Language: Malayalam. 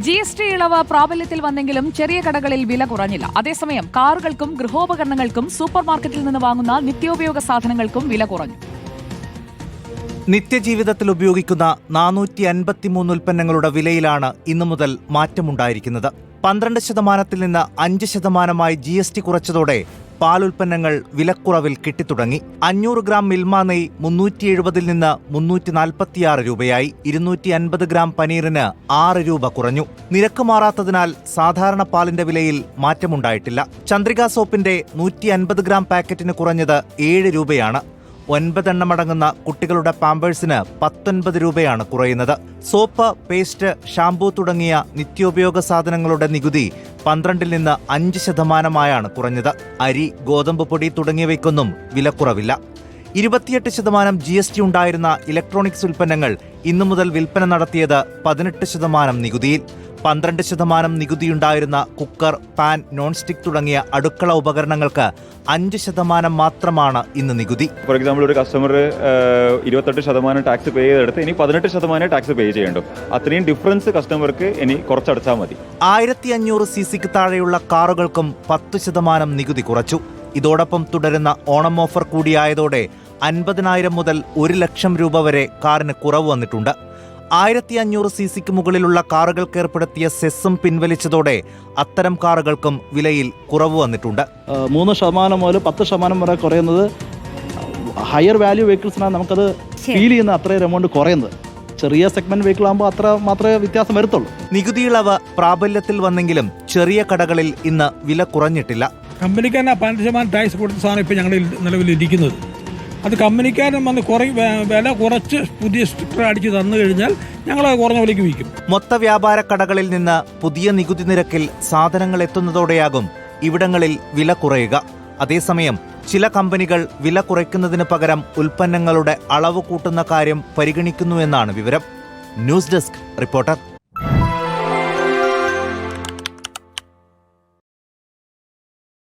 GST ഇളവ് പ്രാബല്യത്തിൽ വന്നെങ്കിലും ചെറിയ കടകളിൽ വില കുറഞ്ഞില്ല. അതേസമയം കാറുകൾക്കും ഗൃഹോപകരണങ്ങൾക്കും സൂപ്പർമാർക്കറ്റിൽ നിന്ന് വാങ്ങുന്ന നിത്യോപയോഗ സാധനങ്ങൾക്കും വില കുറഞ്ഞു. നിത്യജീവിതത്തിൽ ഉപയോഗിക്കുന്ന 453 ഉൽപ്പന്നങ്ങളുടെ വിലയിലാണ് ഇന്നു മുതൽ മാറ്റമുണ്ടായിരിക്കുന്നത്. 12% നിന്ന് 5% GST കുറച്ചതോടെ പാലുൽപ്പന്നങ്ങൾ വിലക്കുറവിൽ കിട്ടിത്തുടങ്ങി. 500 ഗ്രാം മിൽമ നെയ് 370 നിന്ന് 346 രൂപയായി. 250 ഗ്രാം പനീറിന് 6 രൂപ കുറഞ്ഞു. നിരക്ക് മാറാത്തതിനാൽ സാധാരണ പാലിന്റെ വിലയിൽ മാറ്റമുണ്ടായിട്ടില്ല. ചന്ദ്രിക സോപ്പിന്റെ 150 ഗ്രാം പാക്കറ്റിന് കുറഞ്ഞത് 7 രൂപയാണ്. 9 എണ്ണമടങ്ങുന്ന കുട്ടികളുടെ പാമ്പേഴ്സിന് 19 രൂപയാണ് കുറയുന്നത്. സോപ്പ്, പേസ്റ്റ്, ഷാംപൂ തുടങ്ങിയ നിത്യോപയോഗ സാധനങ്ങളുടെ നികുതി 12 നിന്ന് 5% കുറഞ്ഞത്. അരി, ഗോതമ്പ് പൊടി തുടങ്ങിയവയ്ക്കൊന്നും വിലക്കുറവില്ല. 28% GST ഉണ്ടായിരുന്ന ഇലക്ട്രോണിക്സ് ഉൽപ്പന്നങ്ങൾ ഇന്നു മുതൽ വിൽപ്പന നടത്തിയത് 18% നികുതിയിൽ. 12% നികുതിയുണ്ടായിരുന്ന കുക്കർ, പാൻ, നോൺ സ്റ്റിക് തുടങ്ങിയ അടുക്കള ഉപകരണങ്ങൾക്ക് 5% മാത്രമാണ് ഇന്ന് നികുതി. ഫോർ എക്സാമ്പിൾ, ഒരു കസ്റ്റമർ 28% ടാക്സ് പേ ചെയ്തെടുത്ത് ഇനി 18% ടാക്സ് പേ ചെയ്യേണ്ടു. അത്രയും ഡിഫറൻസ് കസ്റ്റമർക്ക് ഇനി കുറച്ചടച്ചാൽ മതി. 1500 cc താഴെയുള്ള കാറുകൾക്കും 10% നികുതി കുറച്ചു. ഇതോടൊപ്പം തുടരുന്ന ഓണം ഓഫർ കൂടിയായതോടെ 50,000 മുതൽ 1 ലക്ഷം രൂപ വരെ കാറിന് കുറവ് വന്നിട്ടുണ്ട്. 1500 cc മുകളിലുള്ള കാറുകൾക്ക് ഏർപ്പെടുത്തിയ സെസ്സും പിൻവലിച്ചതോടെ അത്തരം കാറുകൾക്കും വിലയിൽ കുറവ് വന്നിട്ടുണ്ട്. 3% മുതൽ 10% വരെ കുറയുന്നത് ഹയർ വാല്യൂ വെഹിക്കിൾസിനാണ് നമുക്കത് ഫീൽ ചെയ്യുന്ന അത്രയും എമൗണ്ട് കുറയുന്നത്. ചെറിയ സെഗ്മെന്റ് വെഹിക്കിൾ ആകുമ്പോൾ അത്ര മാത്രമേ വ്യത്യാസം വരുത്തുള്ളൂ. നികുതി ഇളവ് പ്രാബല്യത്തിൽ വന്നെങ്കിലും ചെറിയ കടകളിൽ ഇന്ന് വില കുറഞ്ഞിട്ടില്ല. കമ്പനിക്കാരന് 12% ടാക്സ് കൊടുത്ത സാധനം ഇപ്പോൾ ഞങ്ങളുടെ നിലവിലിരിക്കുന്നത്. അത് കമ്പനിക്കാരൻ വന്ന് വില കുറച്ച് പുതിയ സ്റ്റിക്കർ അടിച്ച് തന്നു കഴിഞ്ഞാൽ ഞങ്ങൾ കുറഞ്ഞ വിലയ്ക്ക് വിൽക്കും. മൊത്ത വ്യാപാര കടകളിൽ നിന്ന് പുതിയ നികുതി നിരക്കിൽ സാധനങ്ങൾ എത്തുന്നതോടെയാകും ഇവിടങ്ങളിൽ വില കുറയുക. അതേസമയം ചില കമ്പനികൾ വില കുറയ്ക്കുന്നതിന് പകരം ഉൽപ്പന്നങ്ങളുടെ അളവ് കൂട്ടുന്ന കാര്യം പരിഗണിക്കുന്നുവെന്നാണ് വിവരം. News desk reporter.